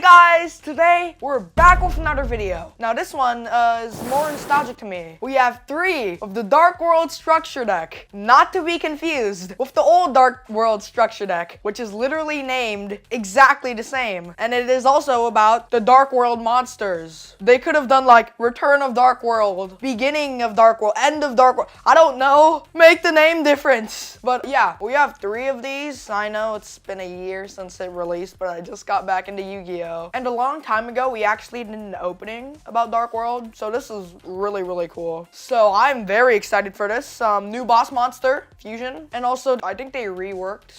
Hey guys, today we're back with another video. Now this one is more nostalgic to me. We have 3 of the Dark World structure deck, not to be confused with the old Dark World structure deck, which is literally named exactly the same. And it is also about the Dark World monsters. They could have done like Return of Dark World, Beginning of Dark World, End of Dark World. I don't know. Make the name different. But yeah, we have 3 of these. I know it's been a year since it released, but I just got back into Yu-Gi-Oh! And a long time ago, we actually did an opening about Dark World, so this is really cool. So I'm very excited for this. New boss monster, Fusion, and also I think they reworked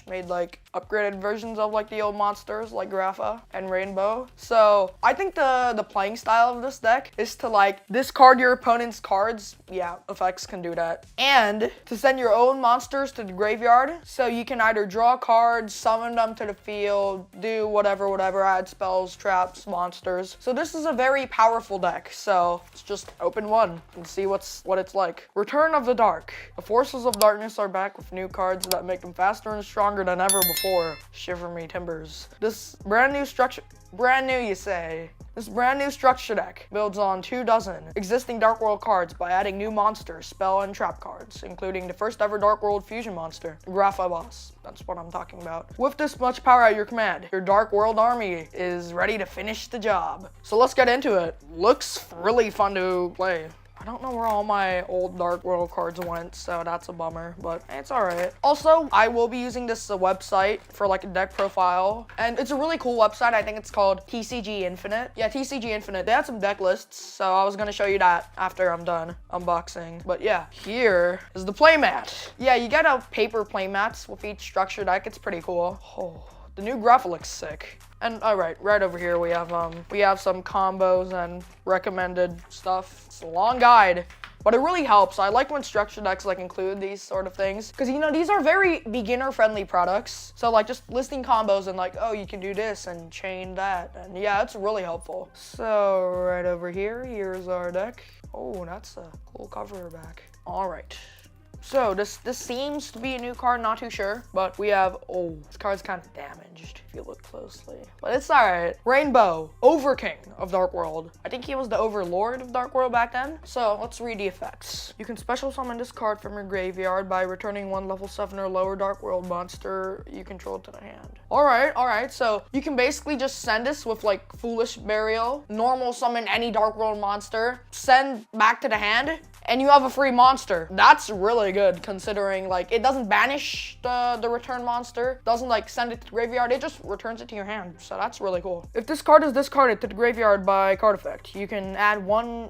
/ made like upgraded versions of like the old monsters like Grapha and Rainbow. So I think the playing style of this deck is to like discard your opponent's cards. Yeah, effects can do that. And to send your own monsters to the graveyard, so you can either draw cards, summon them to the field, do whatever, add spells, traps, monsters. So this is a very powerful deck. So let's just open one and see what it's like. Return of the Dark. The forces of darkness are back with new cards that make them faster and stronger than ever before. Shiver me timbers. This brand new structure, brand new you say? This brand new structure deck builds on 24 existing Dark World cards by adding new monsters, spell, and trap cards, including the first ever Dark World fusion monster, Grapha boss. That's what I'm talking about. With this much power at your command, your Dark World army is ready to finish the job. So let's get into it. Looks really fun to play. I don't know where all my old Dark World cards went, so that's a bummer, but it's alright. Also, I will be using this as a website for like a deck profile, and it's a really cool website. I think it's called TCG Infinite. Yeah, TCG Infinite. They had some deck lists, so I was gonna show you that after I'm done unboxing. But yeah, here is the playmat. Yeah, you get a paper playmats with each structure deck. It's pretty cool. Oh, the new graphic looks sick. And right over here we have some combos and recommended stuff. It's a long guide, but it really helps. I like when structure decks like include these sort of things, because you know these are very beginner friendly products. So like just listing combos and like, oh, you can do this and chain that, and yeah, it's really helpful. So right over here, here's our deck. Oh, that's a cool cover back. All right. So this seems to be a new card, not too sure, but we have, oh, this card's kind of damaged if you look closely, but it's all right. Rainbow, Overking of Dark World. I think he was the Overlord of Dark World back then. So let's read the effects. You can special summon this card from your graveyard by returning 1 level 7 or lower Dark World monster you control to the hand. All right, so you can basically just send this with like Foolish Burial, normal summon any Dark World monster, send back to the hand, and you have a free monster. That's really good, considering like it doesn't banish the return monster, doesn't like send it to the graveyard, it just returns it to your hand. So that's really cool. If this card is discarded to the graveyard by card effect, you can add 1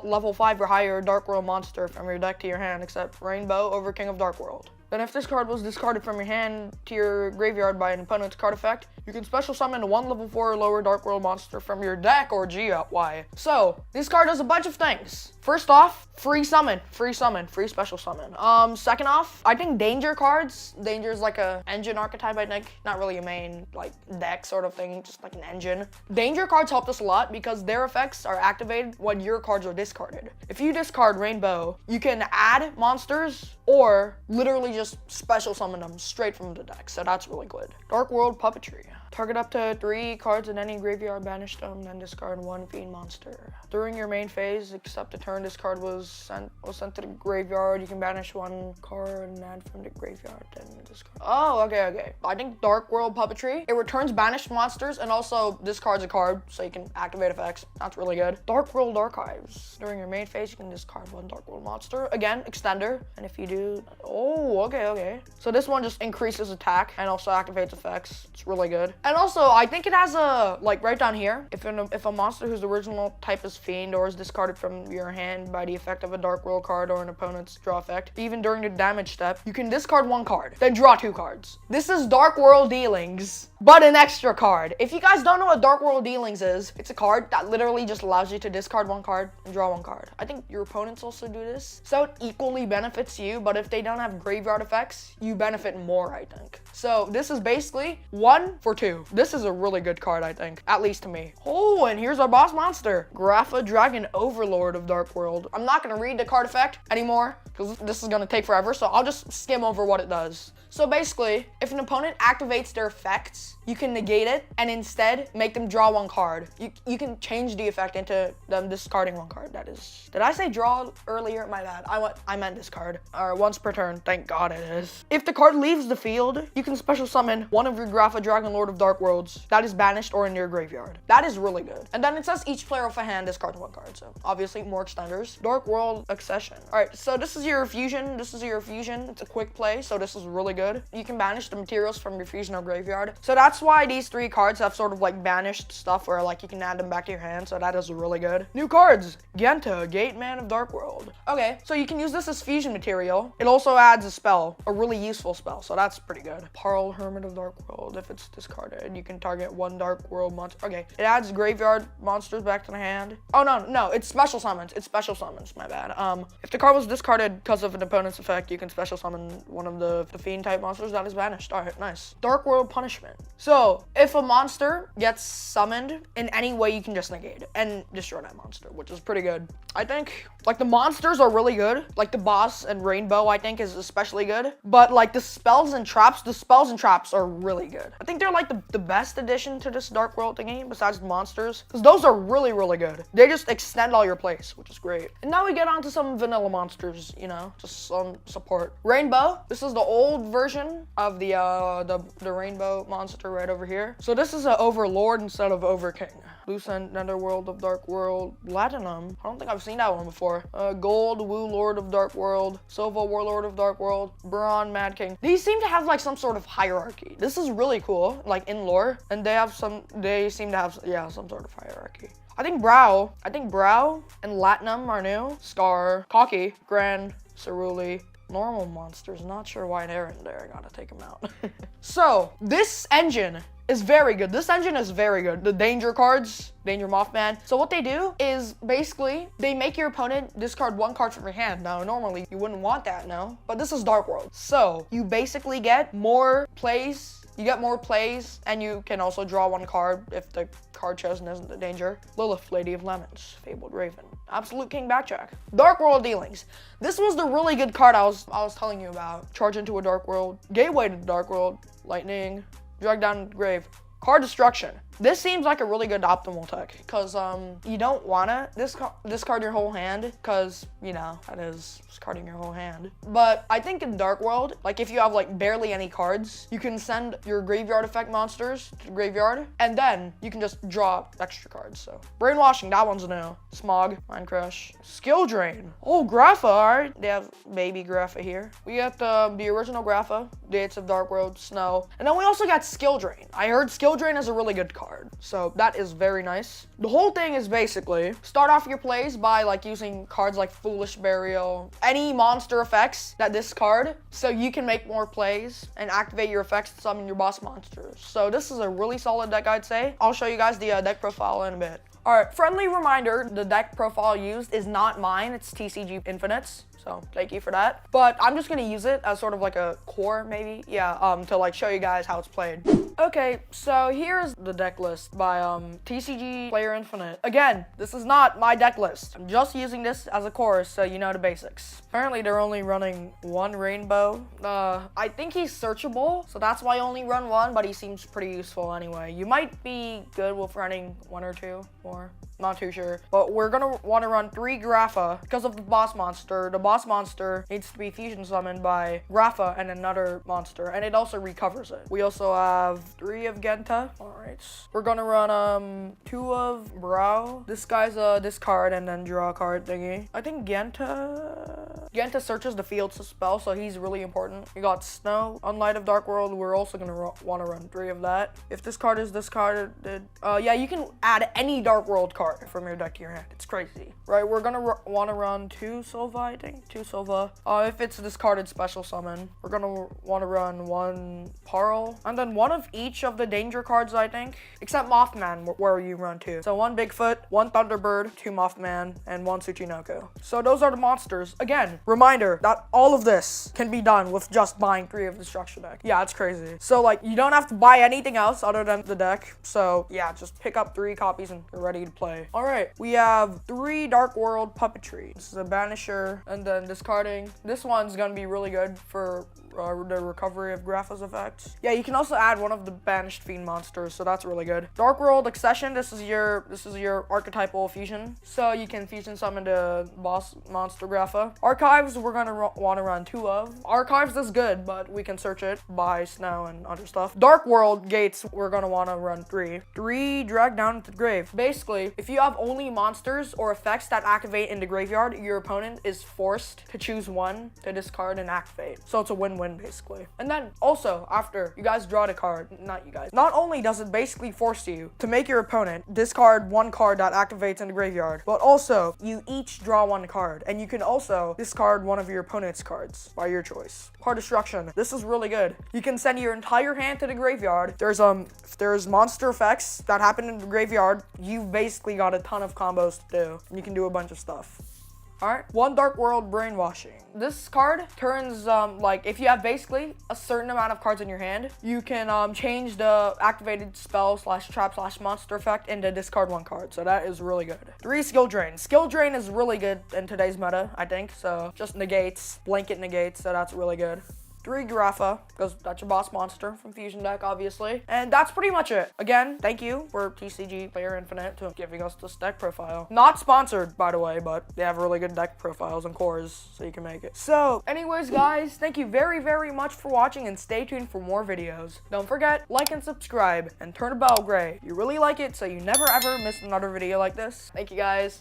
level 5 or higher Dark World monster from your deck to your hand, except Rainbow, Overking of Dark World. Then if this card was discarded from your hand to your graveyard by an opponent's card effect, you can special summon a 1 level 4 or lower Dark World monster from your deck or GY. So this card does a bunch of things. First off, free summon, free special summon. Second off, I think danger cards. Danger is like a engine archetype, I think. Not really a main like deck sort of thing, just like an engine. Danger cards helped us a lot because their effects are activated when your cards are discarded. If you discard Rainbow, you can add monsters or literally just special summon them straight from the deck. So that's really good. Dark World Puppetry. Target up to 3 cards in any graveyard, banish them, then discard 1 fiend monster. During your main phase, except the turn this card was sent to the graveyard, you can banish 1 card and add from the graveyard, then discard. Oh, okay. I think Dark World Puppetry, it returns banished monsters and also discards a card, so you can activate effects. That's really good. Dark World Archives. During your main phase, you can discard 1 Dark World monster. Again, extender. And if you do, oh, okay. So this one just increases attack and also activates effects. It's really good. And also, I think it has a, like right down here, if a monster whose original type is Fiend or is discarded from your hand by the effect of a Dark World card or an opponent's draw effect, even during the damage step, you can discard 1 card, then draw 2 cards. This is Dark World Dealings, but an extra card. If you guys don't know what Dark World Dealings is, it's a card that literally just allows you to discard 1 card and draw 1 card. I think your opponents also do this, so it equally benefits you, but if they don't have graveyard effects, you benefit more, I think. So this is basically 1 for 2. too. This is a really good card, I think, at least to me. Oh, and here's our boss monster, Grapha Dragon Overlord of Dark World. I'm not gonna read the card effect anymore because this is gonna take forever, so I'll just skim over what it does. So basically, if an opponent activates their effects, you can negate it and instead make them draw one card. You can change the effect into them discarding one card. That is, did I say draw earlier? My bad. I meant discard. Once per turn. Thank God it is. If the card leaves the field, you can special summon one of your Grapha Dragon Lord of Dark Worlds that is banished or in your graveyard. That is really good. And then it says each player of a hand discards one card. So obviously more extenders. Dark World Accession. All right, so this is your fusion. This is your fusion. It's a quick play, so this is really good. You can banish the materials from your fusion or graveyard. So that's why these three cards have sort of like banished stuff where like you can add them back to your hand. So that is really good. New cards. Genta, Gateman of Dark World. Okay, so you can use this as fusion material. It also adds a spell, a really useful spell. So that's pretty good. Parl, Hermit of Dark World. If it's discarded, you can target one Dark World monster. Okay, it adds graveyard monsters back to the hand. Oh, no, it's special summons. It's special summons, my bad. If the card was discarded because of an opponent's effect, you can special summon one of the fiend type monsters that is banished. All right, nice. Dark World Punishment. So if a monster gets summoned in any way, you can just negate it and destroy that monster, which is pretty good. I think like the monsters are really good. Like the boss and Rainbow, I think is especially good. But like the spells and traps are really good. I think they're like the best addition to this Dark World thingy besides the monsters, because those are really, really good. They just extend all your plays, which is great. And now we get on to some vanilla monsters, you know, just some support. Rainbow. This is the old version of the Rainbow monster right over here. So this is an Overlord instead of Overking. Lucent, Netherworld of Dark World, Platinum. I don't think I've seen that one before. Gold, Wu Lord of Dark World, Silva Warlord of Dark World, Braun, Mad King. These seem to have like some sort of hierarchy. This is really cool, like in lore, and they seem to have, yeah, some sort of hierarchy. I think Brow and Latinum are new. Scar, Cocky, Grand, Ceruli. Normal monsters, not sure why they're in there. I gotta take them out. So this engine is very good. This engine is very good. The danger cards, Danger Mothman. So what they do is basically they make your opponent discard one card from your hand. Now normally you wouldn't want that, no, but this is Dark World. So you basically get more plays. You get more plays, and you can also draw one card if the card chosen isn't the danger. Lilith, Lady of Lemons, Fabled Raven, Absolute King Backtrack. Dark World Dealings. This was the really good card I was telling you about. Charge into a Dark World, Gateway to the Dark World, Lightning, Drag Down the Grave. Card Destruction. This seems like a really good optimal tech because you don't wanna discard your whole hand because, you know, that is discarding your whole hand. But I think in Dark World, like if you have like barely any cards, you can send your graveyard effect monsters to the graveyard and then you can just draw extra cards. So Brainwashing, that one's new. Smog, Mind Crush, Skill Drain. Oh, Grapha, all right. They have baby Grapha here. We got the original Grapha, Dates of Dark World, Snow, and then we also got Skill Drain. I heard Skill Drain is a really good card. So that is very nice. The whole thing is basically start off your plays by like using cards like Foolish Burial, any monster effects that discard, so you can make more plays and activate your effects to summon your boss monsters. So this is a really solid deck, I'd say. I'll show you guys the deck profile in a bit. All right, friendly reminder, the deck profile used is not mine, it's TCG Infinite's. So thank you for that. But I'm just gonna use it as sort of like a core maybe. Yeah, to like show you guys how it's played. Okay, so here's the deck list by TCG Player Infinite. Again, this is not my deck list. I'm just using this as a core so you know the basics. Apparently they're only running one Rainbow. I think he's searchable, so that's why I only run one, but he seems pretty useful anyway. You might be good with running one or two more. Not too sure, but we're gonna want to run 3 Grapha because of the boss monster. The boss monster needs to be fusion summoned by Grapha and another monster, and it also recovers it. We also have 3 of Genta. All right, we're gonna run 2 of Brow. This guy's a discard and then draw a card thingy. I think Genta searches the field to spell, so he's really important. We got Snow, Unlight of Dark World. We're also gonna want to run 3 of that. If this card is discarded, yeah, you can add any Dark World card card from your deck to your hand. It's crazy. Right, we're gonna want to run 2 Silva, I think. 2 Silva. If it's a discarded special summon, we're gonna want to run 1 Pearl, and then 1 of each of the danger cards, I think. Except Mothman, where you run 2. So 1 Bigfoot, 1 Thunderbird, 2 Mothman, and 1 Tsuchinoko. So those are the monsters. Again, reminder that all of this can be done with just buying 3 of the structure deck. Yeah, it's crazy. So like, you don't have to buy anything else other than the deck. So yeah, just pick up 3 copies and you're ready to play. All right, we have 3 Dark World Puppetry. This is a Banisher, and then discarding. This one's gonna be really good for the recovery of Grapha's effects. Yeah, you can also add 1 of the banished fiend monsters, so that's really good. Dark World Accession. This is your archetypal fusion, so you can fusion summon the boss monster Grapha. Archives, we're gonna want to run 2 of. Archives is good, but we can search it by snow and other stuff. Dark World Gates, we're gonna want to run 3. 3 drag down into the grave. Basically, if you have only monsters or effects that activate in the graveyard, your opponent is forced to choose 1 to discard and activate. So it's a win-win basically. And then also, after you guys draw the card, not only does it basically force you to make your opponent discard 1 card that activates in the graveyard, but also you each draw 1 card, and you can also discard 1 of your opponent's cards by your choice. Card destruction. This is really good. You can send your entire hand to the graveyard. If there's monster effects that happen in the graveyard, you've basically got a ton of combos to do. And you can do a bunch of stuff. Alright, 1 Dark World Brainwashing. This card turns, like, if you have basically a certain amount of cards in your hand, you can change the activated spell / trap / monster effect into discard 1 card. So that is really good. 3 Skill Drain. Skill Drain is really good in today's meta, I think. So just negates, blanket negates, so that's really good. 3 Grapha, because that's your boss monster from Fusion deck, obviously. And that's pretty much it. Again, thank you for TCG Player Infinite to giving us this deck profile. Not sponsored, by the way, but they have really good deck profiles and cores, so you can make it. So, anyways, guys, thank you very, very much for watching, and stay tuned for more videos. Don't forget, like and subscribe, and turn the bell gray. You really like it, so you never ever miss another video like this. Thank you, guys.